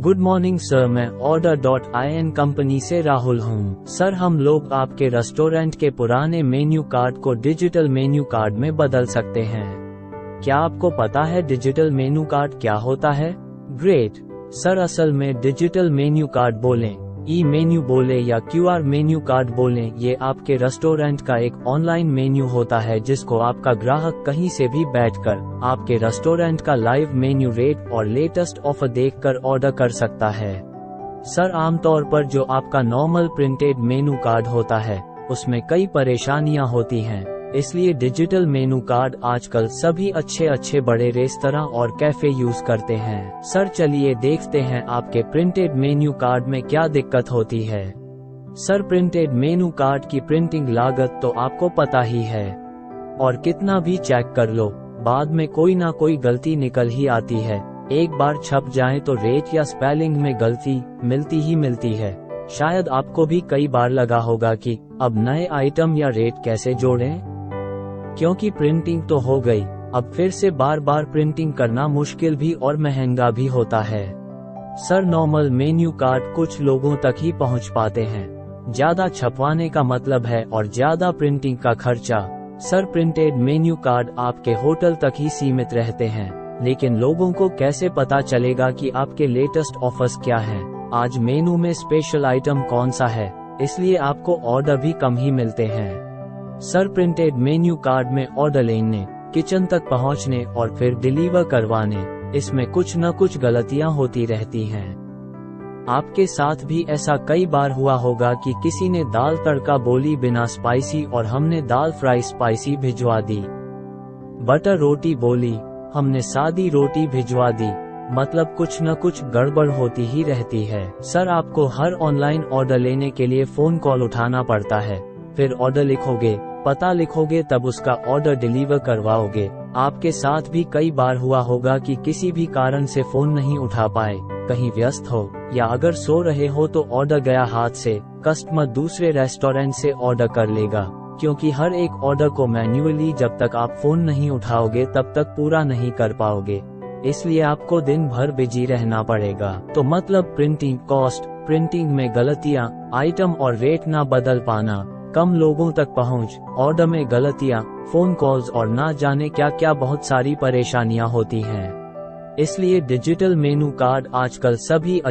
Good morning sir, मैं order.in company से राहुल हूँ। सर, हम लोग आपके रेस्टोरेंट के पुराने मेन्यू कार्ड को डिजिटल मेन्यू कार्ड में बदल सकते हैं। क्या आपको पता है डिजिटल मेन्यू कार्ड क्या होता है? ग्रेट सर, असल में डिजिटल मेन्यू कार्ड बोलें, ई मेन्यू बोले या QR मेन्यू कार्ड बोलें, ये आपके रेस्टोरेंट का एक ऑनलाइन मेन्यू होता है जिसको आपका ग्राहक कहीं से भी बैठकर आपके रेस्टोरेंट का लाइव मेन्यू रेट और लेटेस्ट ऑफर देखकर ऑर्डर कर सकता है। सर, आमतौर पर जो आपका नॉर्मल प्रिंटेड मेन्यू कार्ड होता है उसमें कई परेशानियां होती हैं, इसलिए डिजिटल मेनू कार्ड आजकल सभी अच्छे बड़े रेस्तरां और कैफे यूज करते हैं। सर, चलिए देखते हैं आपके प्रिंटेड मेन्यू कार्ड में क्या दिक्कत होती है। सर, प्रिंटेड मेनू कार्ड की प्रिंटिंग लागत तो आपको पता ही है, और कितना भी चेक कर लो बाद में कोई ना कोई गलती निकल ही आती है। एक बार छप जाए तो रेट या स्पेलिंग में गलती मिलती ही मिलती है। शायद आपको भी कई बार लगा होगा कि अब नए आइटम या रेट कैसे जोड़ें, क्योंकि प्रिंटिंग तो हो गई, अब फिर से बार बार प्रिंटिंग करना मुश्किल भी और महंगा भी होता है। सर, नॉर्मल मेन्यू कार्ड कुछ लोगों तक ही पहुंच पाते हैं, ज्यादा छपवाने का मतलब है और ज्यादा प्रिंटिंग का खर्चा। सर, प्रिंटेड मेन्यू कार्ड आपके होटल तक ही सीमित रहते हैं, लेकिन लोगों को कैसे पता चलेगा कि आपके लेटेस्ट ऑफर्स क्या हैं, आज मेनू में स्पेशल आइटम कौन सा है, इसलिए आपको ऑर्डर भी कम ही मिलते हैं। सर, प्रिंटेड मेन्यू कार्ड में ऑर्डर लेने, किचन तक पहुंचने और फिर डिलीवर करवाने, इसमें कुछ न कुछ गलतियां होती रहती हैं। आपके साथ भी ऐसा कई बार हुआ होगा कि किसी ने दाल तड़का बोली बिना स्पाइसी और हमने दाल फ्राई स्पाइसी भिजवा दी। बटर रोटी बोली, हमने सादी रोटी भिजवा दी। मतलब कुछ न कुछ गड़बड़ होती ही रहती है। सर, आपको हर ऑनलाइन ऑर्डर लेने के लिए फोन कॉल उठाना पड़ता है, फिर ऑर्डर लिखोगे, पता लिखोगे, तब उसका ऑर्डर डिलीवर करवाओगे। आपके साथ भी कई बार हुआ होगा कि किसी भी कारण से फोन नहीं उठा पाए, कहीं व्यस्त हो या अगर सो रहे हो तो ऑर्डर गया हाथ से। कस्टमर दूसरे रेस्टोरेंट से ऑर्डर कर लेगा, क्योंकि हर एक ऑर्डर को मैन्युअली जब तक आप फोन नहीं उठाओगे तब तक पूरा नहीं कर पाओगे, इसलिए आपको दिन भर बिजी रहना पड़ेगा। तो मतलब प्रिंटिंग कॉस्ट, प्रिंटिंग में गलतियां, आइटम और रेट ना बदल पाना, कम लोगों तक पहुंच, ऑर्डर में गलतियां, फोन कॉल्स और ना जाने क्या क्या बहुत सारी परेशानियां होती हैं। इसलिए डिजिटल मेनू कार्ड आजकल सभी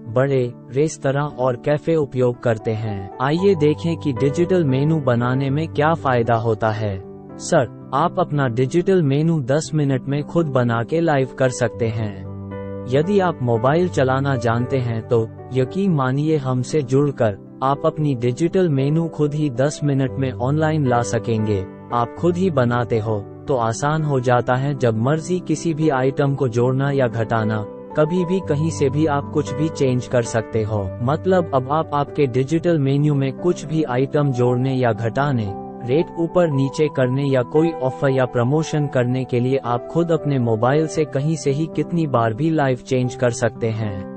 बड़े रेस्तरां और कैफे उपयोग करते हैं। आइए देखें कि डिजिटल मेनू बनाने में क्या फायदा होता है। सर, आप अपना डिजिटल मेनू 10 मिनट में खुद बना के लाइव कर सकते हैं। यदि आप मोबाइल चलाना जानते हैं तो यकीन मानिए हमसे जुड़कर आप अपनी डिजिटल मेनू खुद ही 10 मिनट में ऑनलाइन ला सकेंगे। आप खुद ही बनाते हो तो आसान हो जाता है, जब मर्जी किसी भी आइटम को जोड़ना या घटाना, कभी भी कहीं से भी आप कुछ भी चेंज कर सकते हो। मतलब अब आप आपके डिजिटल मेन्यू में कुछ भी आइटम जोड़ने या घटाने, रेट ऊपर नीचे करने या कोई ऑफर या प्रमोशन करने के लिए आप खुद अपने मोबाइल से कहीं से ही कितनी बार भी लाइव चेंज कर सकते हैं।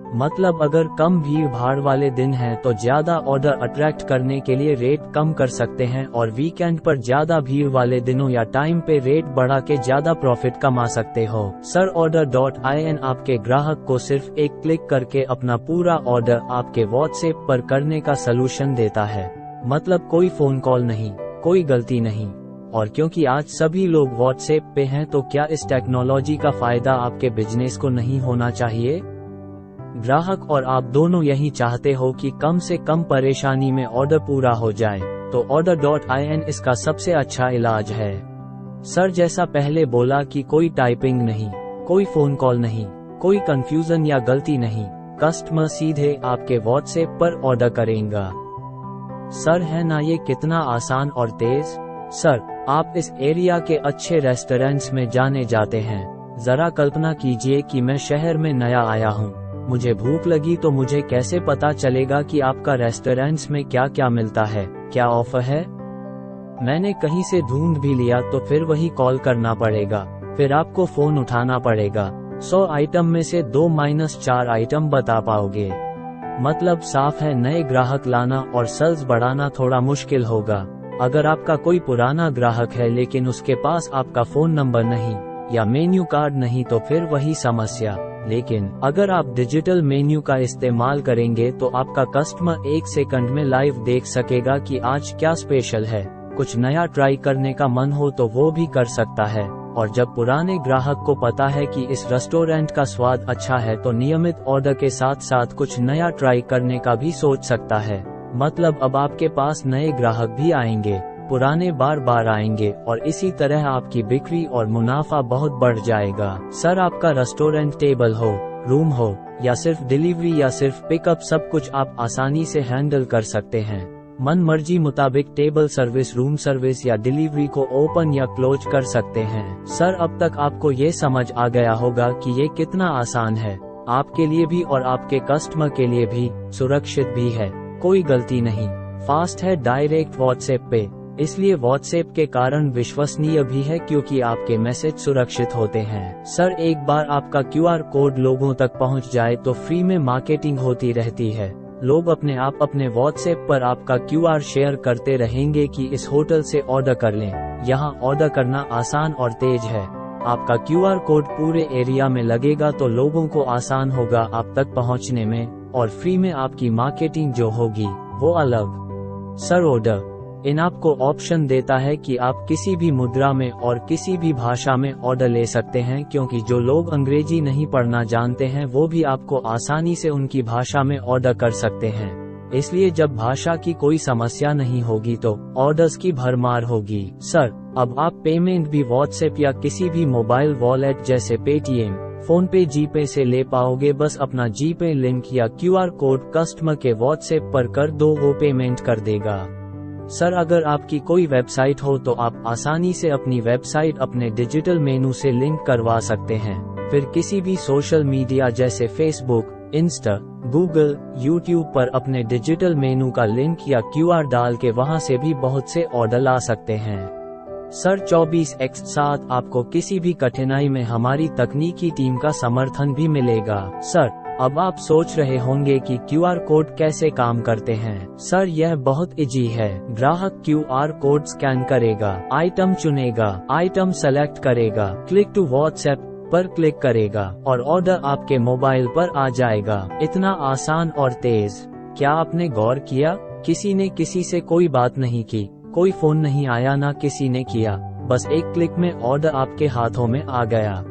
मतलब अगर कम भीड़ भाड़ वाले दिन हैं तो ज्यादा ऑर्डर अट्रैक्ट करने के लिए रेट कम कर सकते हैं, और वीकेंड पर ज्यादा भीड़ वाले दिनों या टाइम पे रेट बढ़ा के ज्यादा प्रॉफिट कमा सकते हो। सर, order.in आपके ग्राहक को सिर्फ एक क्लिक करके अपना पूरा ऑर्डर आपके व्हाट्सएप पर करने का सलूशन देता है। मतलब कोई फोन कॉल नहीं, कोई गलती नहीं। और क्योंकि आज सभी लोग व्हाट्सएप पे हैं तो क्या इस टेक्नोलॉजी का फायदा आपके बिजनेस को नहीं होना चाहिए? ग्राहक और आप दोनों यही चाहते हो कि कम से कम परेशानी में ऑर्डर पूरा हो जाए, तो order.in इसका सबसे अच्छा इलाज है। सर, जैसा पहले बोला कि कोई टाइपिंग नहीं, कोई फोन कॉल नहीं, कोई कंफ्यूजन या गलती नहीं, कस्टमर सीधे आपके व्हाट्सएप पर ऑर्डर करेगा। सर, है ना ये कितना आसान और तेज? सर, आप इस एरिया के अच्छे रेस्टोरेंट्स में जाने जाते हैं। जरा कल्पना कीजिए कि मैं शहर में नया आया हूँ, मुझे भूख लगी तो मुझे कैसे पता चलेगा कि आपका रेस्टोरेंट्स में क्या क्या मिलता है, क्या ऑफर है? मैंने कहीं से ढूंढ भी लिया तो फिर वही कॉल करना पड़ेगा, फिर आपको फोन उठाना पड़ेगा। 100 आइटम में से 2-4 आइटम बता पाओगे। मतलब साफ है, नए ग्राहक लाना और सेल्स बढ़ाना थोड़ा मुश्किल होगा। अगर आपका कोई पुराना ग्राहक है लेकिन उसके पास आपका फोन नंबर नहीं या मेन्यू कार्ड नहीं तो फिर वही समस्या, लेकिन अगर आप डिजिटल मेन्यू का इस्तेमाल करेंगे तो आपका कस्टमर 1 सेकंड में लाइव देख सकेगा कि आज क्या स्पेशल है। कुछ नया ट्राई करने का मन हो तो वो भी कर सकता है। और जब पुराने ग्राहक को पता है कि इस रेस्टोरेंट का स्वाद अच्छा है तो नियमित ऑर्डर के साथ साथ कुछ नया ट्राई करने का भी सोच सकता है। मतलब अब आपके पास नए ग्राहक भी आएंगे, पुराने बार बार आएंगे और इसी तरह आपकी बिक्री और मुनाफा बहुत बढ़ जाएगा। सर, आपका रेस्टोरेंट टेबल हो, रूम हो या सिर्फ डिलीवरी या सिर्फ पिकअप, सब कुछ आप आसानी से हैंडल कर सकते हैं। मन मर्जी मुताबिक टेबल सर्विस, रूम सर्विस या डिलीवरी को ओपन या क्लोज कर सकते हैं। सर, अब तक आपको ये समझ आ गया होगा कि ये कितना आसान है, आपके लिए भी और आपके कस्टमर के लिए भी, सुरक्षित भी है, कोई गलती नहीं, फास्ट है, डायरेक्ट व्हाट्सएप पे, इसलिए व्हाट्सएप के कारण विश्वसनीय भी है क्योंकि आपके मैसेज सुरक्षित होते हैं। सर, एक बार आपका QR कोड लोगों तक पहुंच जाए तो फ्री में मार्केटिंग होती रहती है। लोग अपने आप अपने व्हाट्सएप पर आपका QR शेयर करते रहेंगे कि इस होटल से ऑर्डर कर लें। यहाँ ऑर्डर करना आसान और तेज है। आपका QR कोड पूरे एरिया में लगेगा तो लोगों को आसान होगा आप तक पहुँचने में, और फ्री में आपकी मार्केटिंग जो होगी वो अलग। सर, ऑर्डर इन आपको ऑप्शन देता है कि आप किसी भी मुद्रा में और किसी भी भाषा में ऑर्डर ले सकते हैं, क्योंकि जो लोग अंग्रेजी नहीं पढ़ना जानते हैं वो भी आपको आसानी से उनकी भाषा में ऑर्डर कर सकते हैं। इसलिए जब भाषा की कोई समस्या नहीं होगी तो ऑर्डर्स की भरमार होगी। सर, अब आप पेमेंट भी व्हाट्सएप या किसी भी मोबाइल वॉलेट जैसे पेटीएम, फोनपे, जीपे से ले पाओगे। बस अपना जीपे लिंक या QR कोड कस्टमर के व्हाट्सएप पर कर दो, वो पेमेंट कर देगा। सर, अगर आपकी कोई वेबसाइट हो तो आप आसानी से अपनी वेबसाइट अपने डिजिटल मेनू से लिंक करवा सकते हैं। फिर किसी भी सोशल मीडिया जैसे फेसबुक, इंस्टा, गूगल, यूट्यूब पर अपने डिजिटल मेनू का लिंक या QR डाल के वहां से भी बहुत से ऑर्डर ला सकते हैं। सर, 24/7 आपको किसी भी कठिनाई में हमारी तकनीकी टीम का समर्थन भी मिलेगा। सर, अब आप सोच रहे होंगे कि QR कोड कैसे काम करते हैं। सर, यह बहुत इजी है। ग्राहक QR कोड स्कैन करेगा, आइटम चुनेगा, आइटम सेलेक्ट करेगा, क्लिक टू व्हाट्सएप पर क्लिक करेगा और ऑर्डर आपके मोबाइल पर आ जाएगा। इतना आसान और तेज। क्या आपने गौर किया, किसी ने किसी से कोई बात नहीं की, कोई फोन नहीं आया, ना किसी ने किया, बस एक क्लिक में ऑर्डर आपके हाथों में आ गया।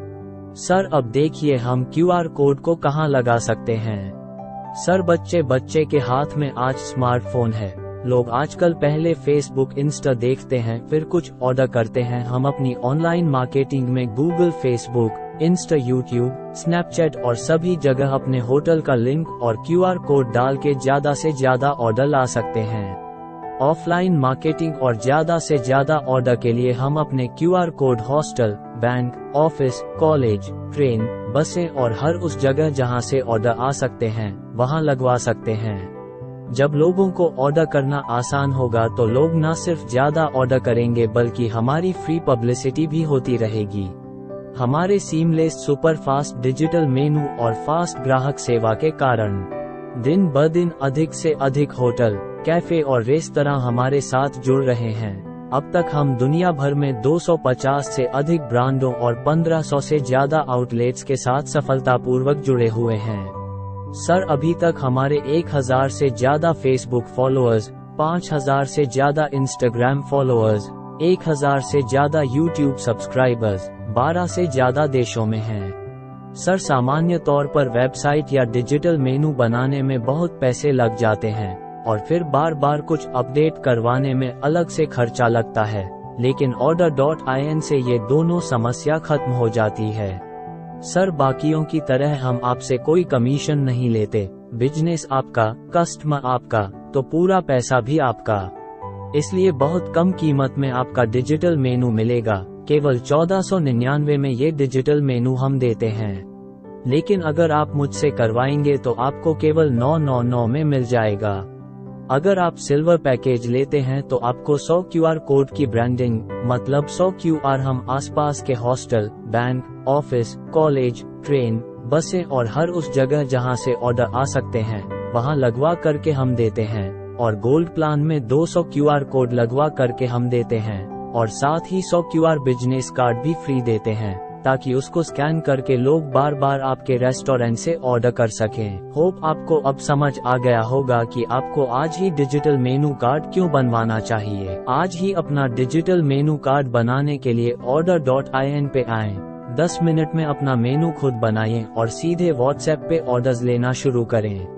सर, अब देखिए हम QR कोड को कहाँ लगा सकते हैं। सर, बच्चे के हाथ में आज स्मार्टफोन है। लोग आजकल पहले फेसबुक, इंस्टा देखते हैं, फिर कुछ ऑर्डर करते हैं। हम अपनी ऑनलाइन मार्केटिंग में Google, Facebook, Insta, YouTube, Snapchat और सभी जगह अपने होटल का लिंक और QR कोड डाल के ज्यादा से ज्यादा ऑर्डर ला सकते हैं। ऑफलाइन मार्केटिंग और ज्यादा से ज्यादा ऑर्डर के लिए हम अपने QR code hostel, bank, office, college, train, बसें और हर उस जगह जहां से ऑर्डर आ सकते हैं वहां लगवा सकते हैं। जब लोगों को ऑर्डर करना आसान होगा तो लोग न सिर्फ ज्यादा ऑर्डर करेंगे बल्कि हमारी फ्री पब्लिसिटी भी होती रहेगी। हमारे सीमलेस, सुपर फास्ट डिजिटल मेनू और फास्ट ग्राहक सेवा के कारण दिन ब दिन अधिक से अधिक होटल, कैफे और रेस्तरां हमारे साथ जुड़ रहे हैं। अब तक हम दुनिया भर में 250 से अधिक ब्रांडों और 1500 से ज्यादा आउटलेट्स के साथ सफलतापूर्वक जुड़े हुए हैं। सर, अभी तक हमारे 1000 से ज्यादा फेसबुक फॉलोअर्स, 5000 से ज्यादा इंस्टाग्राम फॉलोअर्स, 1000 से ज्यादा यूट्यूब सब्सक्राइबर्स 12 से ज्यादा देशों में हैं। सर, सामान्य तौर पर वेबसाइट या डिजिटल मेनू बनाने में बहुत पैसे लग जाते हैं और फिर बार बार कुछ अपडेट करवाने में अलग से खर्चा लगता है, लेकिन order.in से ये दोनों समस्या खत्म हो जाती है। सर, बाकियों की तरह हम आपसे कोई कमीशन नहीं लेते। बिजनेस आपका, कस्टमर आपका, तो पूरा पैसा भी आपका। इसलिए बहुत कम कीमत में आपका डिजिटल मेनू मिलेगा। केवल 1499 में ये डिजिटल मेनू हम देते हैं। लेकिन अगर आप मुझसे करवाएंगे तो आपको केवल 999 में मिल जाएगा। अगर आप सिल्वर पैकेज लेते हैं तो आपको 100 QR कोड की ब्रांडिंग, मतलब 100 QR हम आसपास के hostel, bank, office, college, train, बसें और हर उस जगह जहां से ऑर्डर आ सकते हैं वहां लगवा करके हम देते हैं। और गोल्ड प्लान में 200 QR कोड लगवा करके हम देते हैं और साथ ही 100 QR बिजनेस कार्ड भी फ्री देते हैं, ताकि उसको स्कैन करके लोग बार बार आपके रेस्टोरेंट से ऑर्डर कर सकें। होप आपको अब समझ आ गया होगा कि आपको आज ही डिजिटल मेनू कार्ड क्यों बनवाना चाहिए। आज ही अपना डिजिटल मेनू कार्ड बनाने के लिए order.in पे आएं। 10 मिनट में अपना मेनू खुद बनाएं और सीधे व्हाट्सएप पे ऑर्डर्स लेना शुरू करें।